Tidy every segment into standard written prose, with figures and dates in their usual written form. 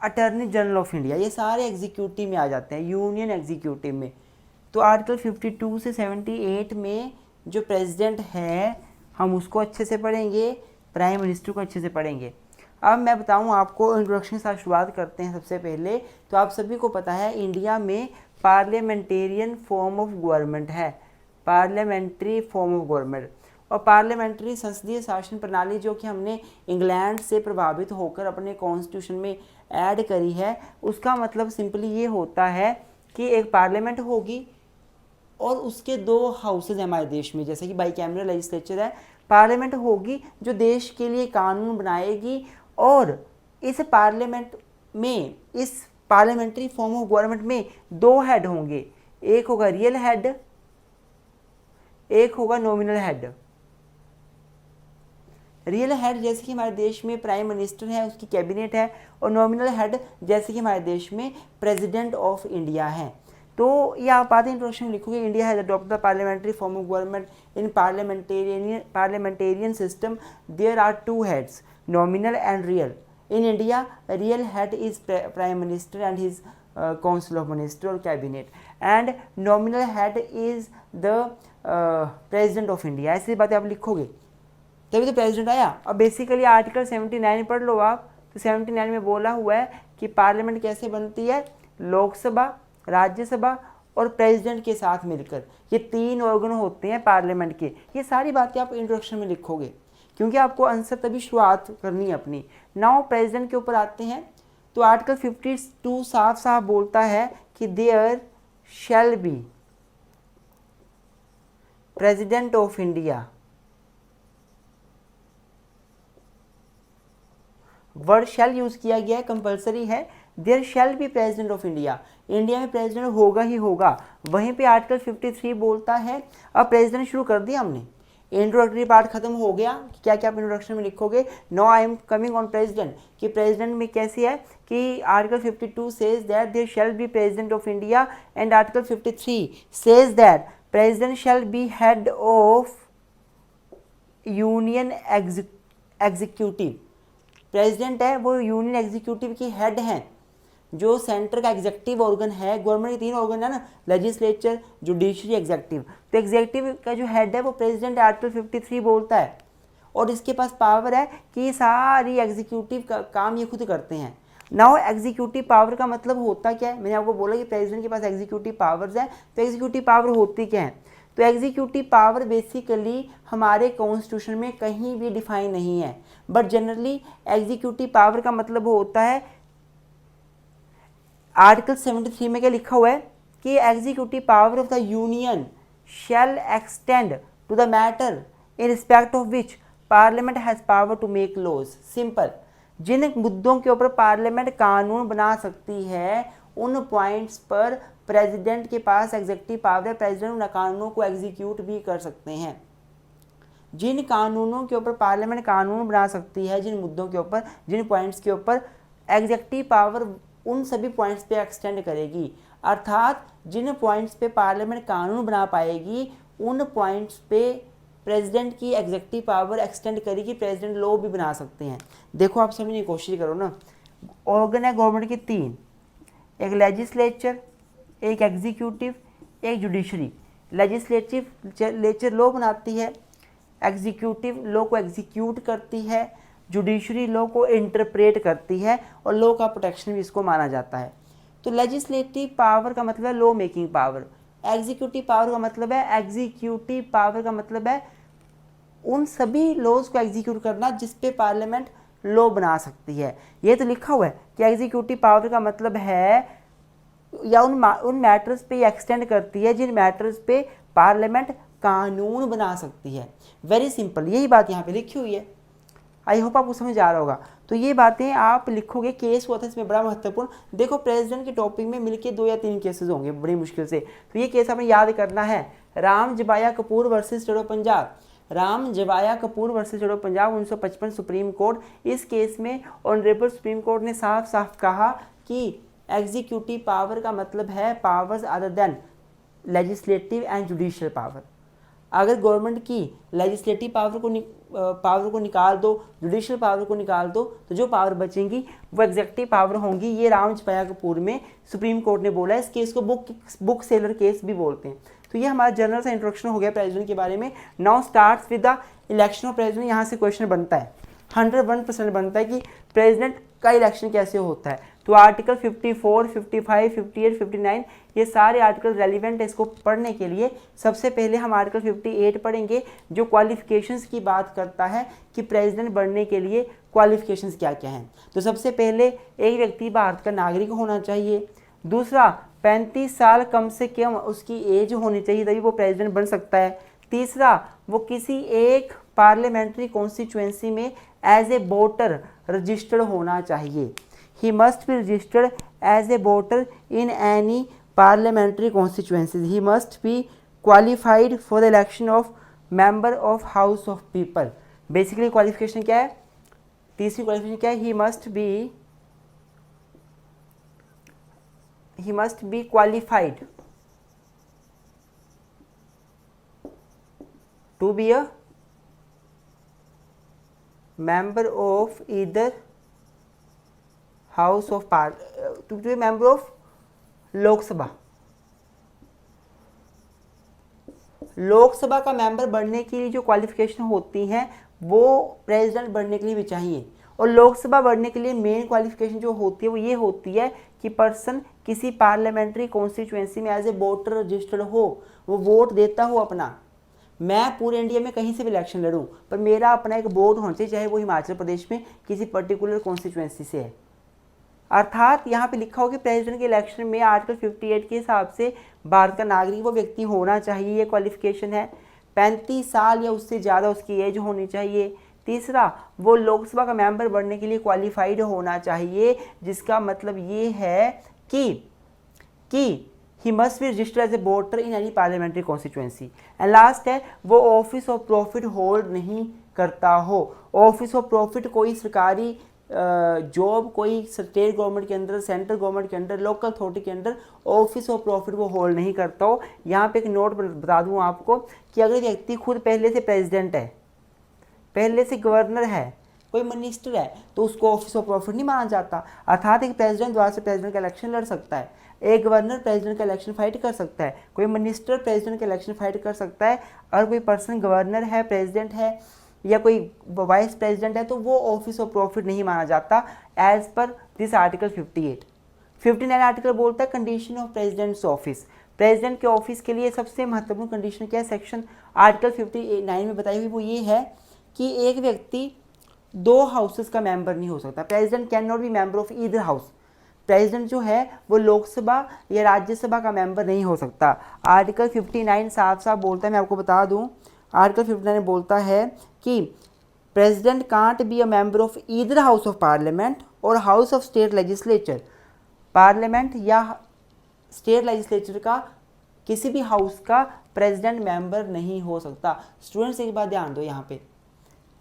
Attorney general of India, ये सारे executive में आ जाते हैं, यूनियन एग्जीक्यूटिव में। तो आर्टिकल 52 से 78 में जो प्रेसिडेंट है हम उसको अच्छे से पढ़ेंगे, प्राइम मिनिस्टर को अच्छे से पढ़ेंगे। अब मैं बताऊं आपको, इंट्रोडक्शन के साथ शुरुआत करते हैं। सबसे पहले तो आप सभी को पता है इंडिया में पार्लियामेंटेरियन फॉर्म ऑफ गवर्नमेंट है, पार्लियामेंट्री फॉर्म ऑफ गवर्नमेंट। और पार्लियामेंट्री संसदीय शासन प्रणाली जो कि हमने इंग्लैंड से प्रभावित होकर अपने कॉन्स्टिट्यूशन में ऐड करी है, उसका मतलब सिंपली ये होता है कि एक पार्लियामेंट होगी और उसके दो हाउसेज हैं हमारे देश में, जैसे कि बाईकैमरल लेजिस्लेचर है। पार्लियामेंट होगी जो देश के लिए कानून बनाएगी, और इस पार्लियामेंट में, इस पार्लियामेंट्री फॉर्म ऑफ गवर्नमेंट में दो हेड होंगे, एक होगा रियल हेड, एक होगा नॉमिनल हेड। रियल हेड जैसे कि हमारे देश में प्राइम मिनिस्टर है, उसकी कैबिनेट है, और नॉमिनल हेड जैसे कि हमारे देश में प्रेसिडेंट ऑफ इंडिया है। तो ये आप बातें इंट्रोडक्शन लिखोगे, India has adopted the parliamentary form of government in parliamentarian system there are two heads, nominal and real. In India real head is prime minister and his council of minister और cabinet, and nominal head is the president of India. ऐसी बातें आप लिखोगे तभी तो president आया। अब basically article 79 पढ़ लो आप, तो 79 में बोला हुआ है कि पार्लियामेंट कैसे बनती है, लोकसभा, राज्यसभा और प्रेसिडेंट के साथ मिलकर, ये तीन ऑर्गन होते हैं पार्लियामेंट के। ये सारी बातें आप इंट्रोडक्शन में लिखोगे, क्योंकि आपको आंसर तभी शुरुआत करनी है अपनी। नाउ प्रेसिडेंट के ऊपर आते हैं, तो आर्टिकल 52 साफ साफ बोलता है कि there shall be president of India. Word shall use किया गया है, कंपलसरी है। There shall be president of India, India में प्रेसिडेंट होगा ही होगा। वहीं पे आर्टिकल 53 बोलता है, अब प्रेसिडेंट शुरू कर दिया हमने, इंट्रोडक्टरी पार्ट खत्म हो गया। क्या क्या आप इंट्रोडक्शन में लिखोगे, now I am coming on president, कि प्रेसिडेंट में कैसे है कि article 52 says that there shall be president of India, and article 53 says that president shall be head of union executive. President है वो यूनियन एग्जीक्यूटिव की हेड हैं, जो सेंटर का एग्जेक्टिव ऑर्गन है। गवर्नमेंट के तीन ऑर्गन है ना, लेजिस्लेचर, जुडिशरी, एग्जेक्टिव। तो एग्जेक्टिव का जो हेड है वो प्रेसिडेंट, आर्टिकल 53 बोलता है, और इसके पास पावर है कि सारी एग्जीक्यूटिव का काम ये खुद करते हैं। नाउ एग्जीक्यूटिव पावर का मतलब होता क्या है, मैंने आपको बोला कि प्रेसिडेंट के पास एग्जीक्यूटिव पावर्स है। तो एग्जीक्यूटिव पावर होती क्या है, तो एग्जीक्यूटिव पावर बेसिकली हमारे कॉन्स्टिट्यूशन में कहीं भी डिफाइन नहीं है, बट जनरली एग्जीक्यूटिव पावर का मतलब होता है, आर्टिकल 73 में क्या लिखा हुआ है कि executive power of the union shall extend to the matter in respect of which parliament has power to make laws. Simple, जिन मुद्दों के ऊपर पार्लियामेंट कानून बना सकती है उन पॉइंट्स पर प्रेसिडेंट के पास एग्जेक्टिव पावर है, प्रेसिडेंट उन कानूनों को एग्जीक्यूट भी कर सकते हैं। जिन कानूनों के ऊपर पार्लियामेंट कानून बना सकती है, जिन मुद्दों के ऊपर, जिन पॉइंट्स के ऊपर, एग्जेक्टिव पावर उन सभी पॉइंट्स पे एक्सटेंड करेगी। अर्थात जिन पॉइंट्स पे पार्लियामेंट कानून बना पाएगी उन पॉइंट्स पे प्रेसिडेंट की एग्जेक्टिव पावर एक्सटेंड करेगी, प्रेसिडेंट लॉ भी बना सकते हैं। देखो आप समझने की कोशिश करो ना, ऑर्गन है गवर्नमेंट के तीन, एक लेजिस्लेचर, एक एग्जीक्यूटिव, एक जुडिशरी। लेजिस्लेचर लॉ बनाती है, एग्जीक्यूटिव लॉ को एग्जीक्यूट करती है, जुडिशरी लॉ को इंटरप्रेट करती है, और लॉ का प्रोटेक्शन भी इसको माना जाता है। तो लेजिस्लेटिव पावर का मतलब है law making power, executive power का मतलब है उन सभी लॉज को एग्जीक्यूट करना जिस पे पार्लियामेंट लॉ बना सकती है। ये तो लिखा हुआ है कि एग्जीक्यूटिव पावर का मतलब है या उन मैटर्स पे एक्सटेंड करती है जिन मैटर्स पे पार्लियामेंट कानून बना सकती है। वेरी सिंपल, यही बात यहाँ पे लिखी हुई है। आई होप आपको समझ आ रहा होगा। तो ये बातें आप लिखोगे, केस हुआ था इसमें बड़ा महत्वपूर्ण। देखो प्रेसिडेंट के टॉपिक में मिलके 2 या 3 केसेस होंगे बड़ी मुश्किल से, तो ये केस आपने याद करना है। Ram Jawaya Kapur versus state of Punjab, Ram Jawaya Kapur versus state of Punjab 1955 supreme court. इस केस में ऑनरेबल सुप्रीम कोर्ट ने साफ साफ कहा कि एग्जीक्यूटिव पावर का मतलब है powers other than legislative and judicial power. अगर गवर्नमेंट की लेजिस्लेटिव पावर को निकाल दो, जुडिशियल पावर को निकाल दो, तो जो पावर बचेंगी वो एग्जेक्टिव पावर होंगी। ये रामचपाया कपूर में सुप्रीम कोर्ट ने बोला है। इस केस को बुक सेलर केस भी बोलते हैं। तो ये हमारा जनरल सा इंट्रोडक्शन हो गया प्रेसिडेंट के बारे में। Now starts with the election of president. यहाँ से क्वेश्चन बनता है, 101% बनता है कि प्रेसिडेंट का इलेक्शन कैसे होता है। तो आर्टिकल 54, 55, 58, 59 ये सारे आर्टिकल रेलिवेंट है इसको पढ़ने के लिए। सबसे पहले हम आर्टिकल 58 पढ़ेंगे जो क्वालिफिकेशंस की बात करता है कि प्रेसिडेंट बनने के लिए क्वालिफिकेशंस क्या क्या हैं। तो सबसे पहले एक व्यक्ति भारत का नागरिक होना चाहिए। दूसरा 35 साल कम से कम उसकी एज होनी चाहिए, तभी वो प्रेसिडेंट बन सकता है। तीसरा वो किसी एक पार्लियामेंट्री कॉन्स्टिट्यूएंसी में एज ए वोटर रजिस्टर्ड होना चाहिए। He must be registered as a voter in any parliamentary constituencies. He must be qualified for the election of member of House of People. Basically qualification क्या है? तीसरी qualification क्या है? He must be qualified to be a member of either house of to be member of Lok Sabha. Lok Sabha का member बनने के लिए जो क्वालिफिकेशन होती हैं वो प्रेसिडेंट बनने के लिए भी चाहिए। और लोकसभा बनने के लिए मेन क्वालिफिकेशन जो होती है वो ये होती है कि पर्सन किसी पार्लियामेंट्री कॉन्स्टिट्यूएंसी में एज ए वोटर रजिस्टर्ड हो, वो वोट देता हो अपना। मैं पूरे इंडिया में कहीं से भी इलेक्शन लड़ूं पर मेरा अपना एक वोट होना चाहिए, चाहे वो हिमाचल प्रदेश में किसी पर्टिकुलर कॉन्स्टिट्यूएंसी से है। अर्थात यहाँ पे लिखा हो कि प्रेसिडेंट के इलेक्शन में आर्टिकल 58 के हिसाब से भारत का नागरिक वो व्यक्ति होना चाहिए, ये क्वालिफिकेशन है। 35 साल या उससे ज़्यादा उसकी एज होनी चाहिए। तीसरा वो लोकसभा का मेंबर बनने के लिए क्वालिफाइड होना चाहिए, जिसका मतलब ये है कि he must be registered as a voter in any parliamentary constituency. And last है वो ऑफिस ऑफ प्रॉफिट होल्ड नहीं करता हो। ऑफिस ऑफ प्रॉफिट कोई सरकारी जॉब कोई स्टेट गवर्नमेंट के अंदर, सेंट्रल गवर्नमेंट के अंदर, लोकल अथॉरिटी के अंदर ऑफिस ऑफ प्रॉफिट वो होल्ड नहीं करता हो। यहाँ पे एक नोट बता दूँ आपको कि अगर व्यक्ति खुद पहले से प्रेसिडेंट है, पहले से गवर्नर है, कोई मिनिस्टर है, तो उसको ऑफिस ऑफ प्रॉफिट नहीं माना जाता। अर्थात एक प्रेसिडेंट द्वारा से प्रेसिडेंट का इलेक्शन लड़ सकता है, एक गवर्नर प्रेसिडेंट का इलेक्शन फाइट कर सकता है, कोई मिनिस्टर प्रेसिडेंट का इलेक्शन फाइट कर सकता है। और कोई पर्सन गवर्नर है, प्रेसिडेंट है या कोई वाइस प्रेसिडेंट है तो वो ऑफिस ऑफ प्रॉफिट नहीं माना जाता as per this article 58। 59 article बोलता है condition of president's office. President के ऑफिस के लिए सबसे महत्वपूर्ण कंडीशन क्या है, सेक्शन आर्टिकल 59 में बताई हुई वो ये है कि एक व्यक्ति 2 हाउसेस का मेंबर नहीं हो सकता। President can not be member of either house. President जो है वो लोकसभा या राज्यसभा का मेंबर नहीं हो सकता। आर्टिकल 59 साफ साफ बोलता है, मैं आपको बता दूँ, आर्टिकल 59 बोलता है कि president can't be a member of either house of parliament और house of state legislature. Parliament या स्टेट लेजिस्लेचर का किसी भी हाउस का प्रेसिडेंट मेंबर नहीं हो सकता। स्टूडेंट्स एक बात ध्यान दो, यहाँ पे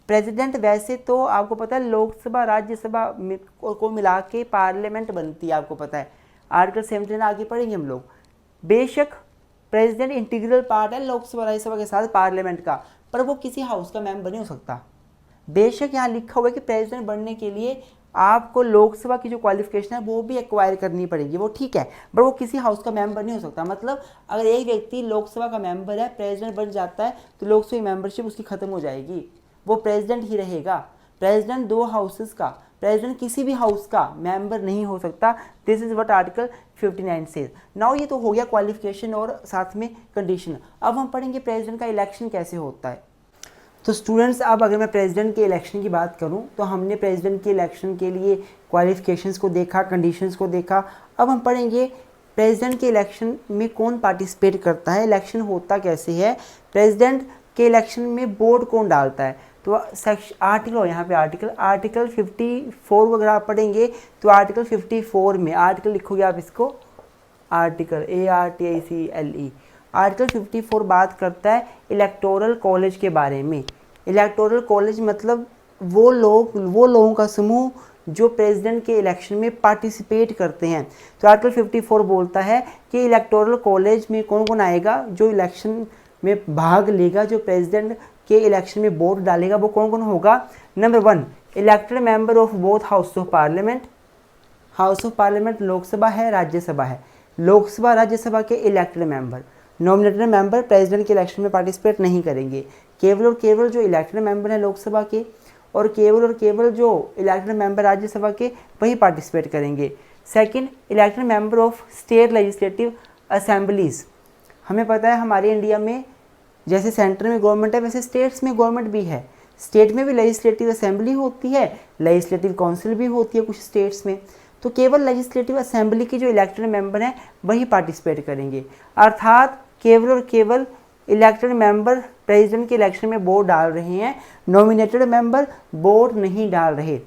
प्रेसिडेंट वैसे तो आपको पता है लोकसभा राज्यसभा को मिला के पार्लियामेंट बनती है, आपको पता है आर्टिकल 17 आगे पढ़ेंगे हम लोग। बेशक प्रेसिडेंट इंटीग्रल पार्ट है लोकसभा राज्यसभा के साथ पार्लियामेंट का, पर वो किसी हाउस का मेंबर नहीं हो सकता। बेशक यहाँ लिखा हुआ है कि प्रेसिडेंट बनने के लिए आपको लोकसभा की जो क्वालिफिकेशन है वो भी एक्वायर करनी पड़ेगी, वो ठीक है, पर वो किसी हाउस का मेंबर नहीं हो सकता। मतलब अगर एक व्यक्ति लोकसभा का मेंबर है, प्रेसिडेंट बन जाता है तो लोकसभा मेंबरशिप उसकी खत्म हो जाएगी, वो प्रेसिडेंट ही रहेगा। प्रेसिडेंट 2 हाउसेस का, प्रेसिडेंट किसी भी हाउस का मेंबर नहीं हो सकता। This is what article 59 says. Now ये तो हो गया क्वालिफिकेशन और साथ में कंडीशन। अब हम पढ़ेंगे प्रेसिडेंट का इलेक्शन कैसे होता है। तो स्टूडेंट्स अब अगर मैं प्रेसिडेंट के इलेक्शन की बात करूं तो हमने प्रेसिडेंट के इलेक्शन के लिए क्वालिफिकेशंस को देखा, कंडीशंस को देखा। अब हम पढ़ेंगे प्रेसिडेंट के इलेक्शन में कौन पार्टिसिपेट करता है, इलेक्शन होता कैसे है, प्रेसिडेंट के इलेक्शन में वोट कौन डालता है। तो सेक्शन आर्टिकल हो यहाँ पे आर्टिकल 54 अगर आप पढ़ेंगे तो आर्टिकल 54 में आर्टिकल लिखोगे आप इसको आर्टिकल ARTICLE। आर्टिकल 54 बात करता है इलेक्टोरल कॉलेज के बारे में। इलेक्टोरल कॉलेज मतलब वो लोगों का समूह जो प्रेसिडेंट के इलेक्शन में पार्टिसिपेट करते हैं। तो आर्टिकल 54 बोलता है कि इलेक्टोरल कॉलेज में कौन कौन आएगा, जो इलेक्शन में भाग लेगा, जो प्रेसिडेंट के इलेक्शन में वोट डालेगा, वो कौन कौन होगा? Number 1 elected member of both house of parliament. House of parliament Lok Sabha है, राज्यसभा है। लोकसभा राज्यसभा के elected member, nominated member president के इलेक्शन में पार्टिसिपेट नहीं करेंगे। केवल और केवल जो इलेक्टेड मेंबर हैं लोकसभा के और केवल जो इलेक्टेड मेंबर राज्यसभा के वही पार्टिसिपेट करेंगे। Second elected member of state legislative assemblies. हमें पता है हमारे इंडिया में जैसे सेंटर में गवर्नमेंट है वैसे स्टेट्स में गवर्नमेंट भी है। स्टेट में भी लेजिस्लेटिव असेंबली होती है, लेजिस्लेटिव काउंसिल भी होती है कुछ स्टेट्स में। तो केवल लेजिस्लेटिव असेंबली के जो इलेक्टेड मेंबर हैं वही पार्टिसिपेट करेंगे। अर्थात केवल और केवल इलेक्टेड मेंबर प्रेसिडेंट के इलेक्शन में वोट डाल रहे हैं, नॉमिनेटेड मेंबर वोट नहीं डाल रहे।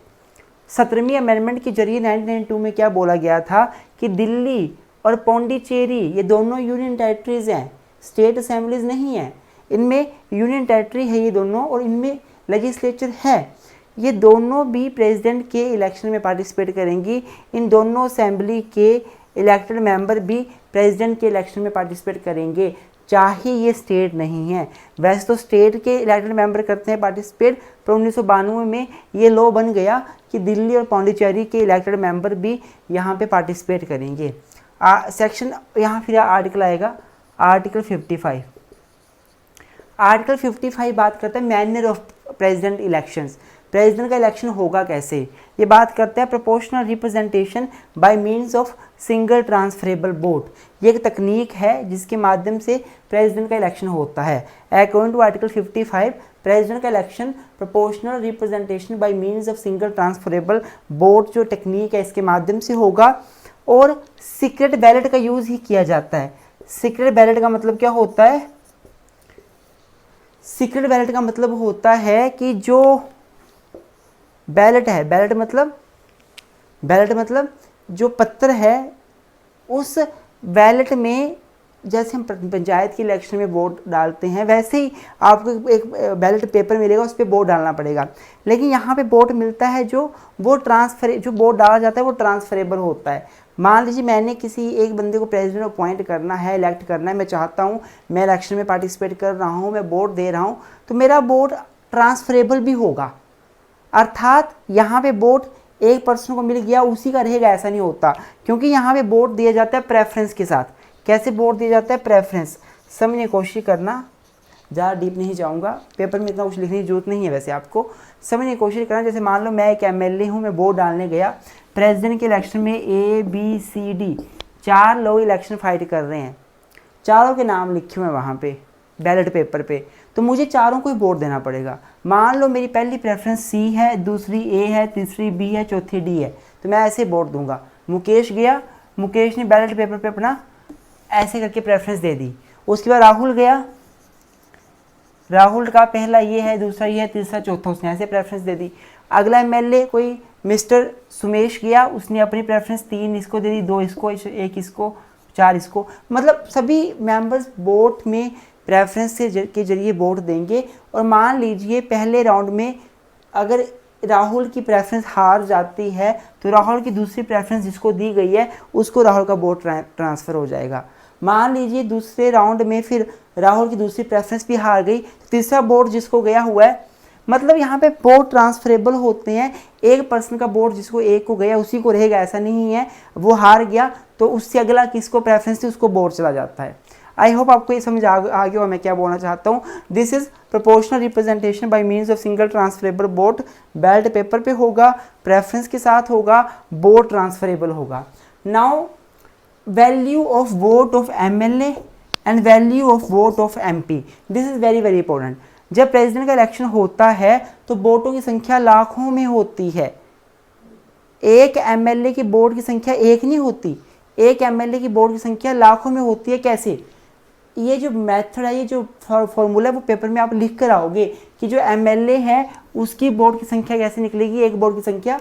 17वीं अमेंडमेंट के जरिए 1992 में क्या बोला गया था कि दिल्ली और पौंडीचेरी ये दोनों यूनियन टेरिटरीज हैं, स्टेट असेंबलीज नहीं है। इनमें यूनियन टेरिटरी है ये दोनों और इनमें लेजिस्लेचर है। ये दोनों भी प्रेसिडेंट के इलेक्शन में पार्टिसिपेट करेंगी। इन दोनों असेंबली के इलेक्टेड मेंबर भी प्रेसिडेंट के इलेक्शन में पार्टिसिपेट करेंगे, चाहे ये स्टेट नहीं है। वैसे तो स्टेट के इलेक्टेड मेंबर करते हैं पार्टिसिपेट, पर 1992 में ये लॉ बन गया कि दिल्ली और पौंडीचेरी के इलेक्टेड मेंबर भी यहाँ पे पार्टिसिपेट करेंगे। सेक्शन यहाँ फिर आर्टिकल आएगा, आर्टिकल 55। आर्टिकल 55 बात करता है manner of president elections. President का इलेक्शन होगा कैसे, ये बात करते हैं proportional representation by means of single transferable vote. ये एक तकनीक है जिसके माध्यम से प्रेसिडेंट का इलेक्शन होता है। अकॉर्डिंग टू आर्टिकल 55 प्रेसिडेंट का election proportional representation by means of single transferable vote जो टेक्निक है इसके माध्यम से होगा और सीक्रेट बैलेट का यूज़ ही किया जाता है। सीक्रेट बैलेट का मतलब क्या होता है? सीक्रेट बैलेट का मतलब होता है कि जो बैलेट है, बैलेट मतलब जो पत्र है उस बैलेट में जैसे हम पंचायत के इलेक्शन में वोट डालते हैं वैसे ही आपको एक बैलेट पेपर मिलेगा, उस पर वोट डालना पड़ेगा। लेकिन यहाँ पे वोट मिलता है जो वोट डाला जाता है वो ट्रांसफरेबल होता है। मान लीजिए मैंने किसी एक बंदे को प्रेसिडेंट अपॉइंट करना है, इलेक्ट करना है, मैं चाहता हूँ मैं इलेक्शन में पार्टिसिपेट कर रहा हूँ, मैं वोट दे रहा हूँ, तो मेरा वोट ट्रांसफरेबल भी होगा। अर्थात यहाँ पे वोट एक पर्सन को मिल गया उसी का रहेगा ऐसा नहीं होता, क्योंकि यहाँ पे वोट दिया जाता है प्रेफरेंस के साथ। कैसे वोट दिया जाता है? प्रेफरेंस। समझने की कोशिश करना, ज़्यादा डीप नहीं जाऊँगा, पेपर में इतना कुछ लिखने की जरूरत नहीं है। वैसे आपको समझने की कोशिश करना, जैसे मान लो मैं एक MLA हूँ, मैं वोट डालने गया प्रेसिडेंट के इलेक्शन में, ABCD 4 लोग इलेक्शन फाइट कर रहे हैं, चारों के नाम लिखे हुए हैं वहाँ पे बैलेट पेपर पे, तो मुझे चारों को ही वोट देना पड़ेगा। मान लो मेरी पहली प्रेफरेंस C है, दूसरी A है, तीसरी B है, चौथी D है, तो मैं ऐसे वोट दूंगा। मुकेश गया, मुकेश ने बैलेट पेपर पे अपना ऐसे करके प्रेफरेंस दे दी। उसके बाद राहुल गया, राहुल का पहला ये है, दूसरा ये है, तीसरा चौथा, उसने ऐसे प्रेफरेंस दे दी। अगला MLA कोई मिस्टर सुमेश गया, उसने अपनी प्रेफरेंस 3 इसको दे दी, 2 इसको, 1 इसको, 4 इसको। मतलब सभी मेंबर्स वोट में प्रेफरेंस के जरिए वोट देंगे। और मान लीजिए पहले राउंड में अगर राहुल की प्रेफरेंस हार जाती है तो राहुल की दूसरी प्रेफरेंस जिसको दी गई है उसको राहुल का वोट ट्रांसफ़र हो जाएगा। मान लीजिए दूसरे राउंड में फिर राहुल की दूसरी प्रेफरेंस भी हार गई, तीसरा वोट जिसको गया हुआ है, मतलब यहाँ पे वोट ट्रांसफरेबल होते हैं। एक पर्सन का वोट जिसको एक को गया उसी को रहेगा ऐसा नहीं है, वो हार गया तो उससे अगला किसको प्रेफरेंस थी उसको वोट चला जाता है। आई होप आपको ये समझ आ गया मैं क्या बोलना चाहता हूँ। This is proportional representation by means of single transferable vote. Ballot paper पे होगा, प्रेफरेंस के साथ होगा, वोट ट्रांसफरेबल होगा। Now value of vote of MLA and value of vote of MP, this is very very important. जब president का election होता है तो वोटों की संख्या लाखों में होती है। एक MLA की वोट की संख्या एक नहीं होती, एक MLA की वोट की संख्या लाखों में होती है। कैसे? ये जो मेथड है, ये जो फॉर्मूला है वो पेपर में आप लिख कर आओगे कि जो MLA है उसकी वोट की संख्या कैसे निकलेगी। एक वोट की संख्या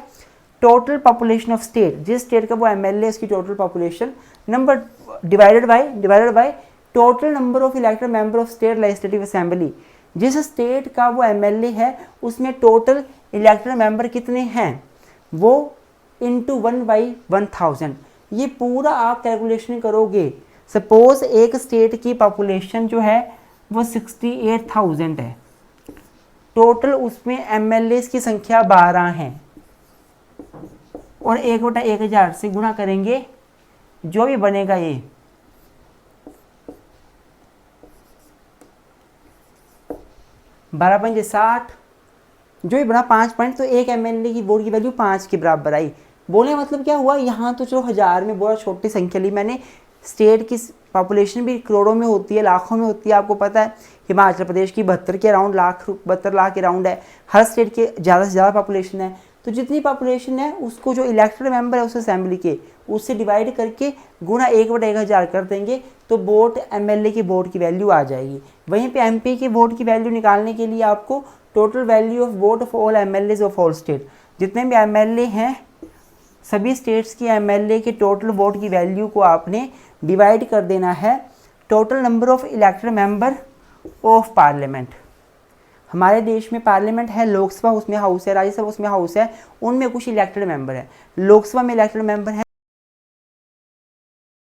टोटल पॉपुलेशन ऑफ स्टेट, जिस स्टेट का वो MLA उसकी total population, number divided by total number of elected member of state legislative assembly. जिस स्टेट का वो MLA है उसमें टोटल इलेक्टेड मेंबर कितने हैं वो इंटू 1/1000। ये पूरा आप कैलकुलेशन करोगे। सपोज एक स्टेट की पॉपुलेशन जो है वो 68,000 है। टोटल उसमें MLA की संख्या 12 है और 1/1000 से गुणा करेंगे, जो भी बनेगा ये 12×5 जो भी बना 5 पॉइंट, तो एक MLA की वोट की वैल्यू 5 के बराबर आई। बोले मतलब क्या हुआ, यहाँ तो चलो 1000 में बहुत छोटी संख्या ली मैंने, स्टेट की पॉपुलेशन भी करोड़ों में होती है, लाखों में होती है, आपको पता है। हिमाचल प्रदेश की 72 के अराउंड 72 लाख के अराउंड है, हर स्टेट के ज़्यादा से ज़्यादा पॉपुलेशन है। तो जितनी पॉपुलेशन है उसको जो इलेक्टेड मेंबर है उस असेंबली के, उससे डिवाइड करके गुणा 1/1000 कर देंगे, तो वोट MLA की वोट की वैल्यू आ जाएगी। वहीं पे MP की वोट की वैल्यू निकालने के लिए आपको total value of vote of all MLAs of all state, जितने भी MLA हैं सभी स्टेट्स की MLA के टोटल वोट की वैल्यू को आपने डिवाइड कर देना है total number of elected member of parliament. हमारे देश में पार्लियामेंट है, लोकसभा उसमें हाउस है, राज्यसभा उसमें हाउस है, उनमें कुछ इलेक्टेड मेंबर है। लोकसभा में इलेक्टेड मेंबर है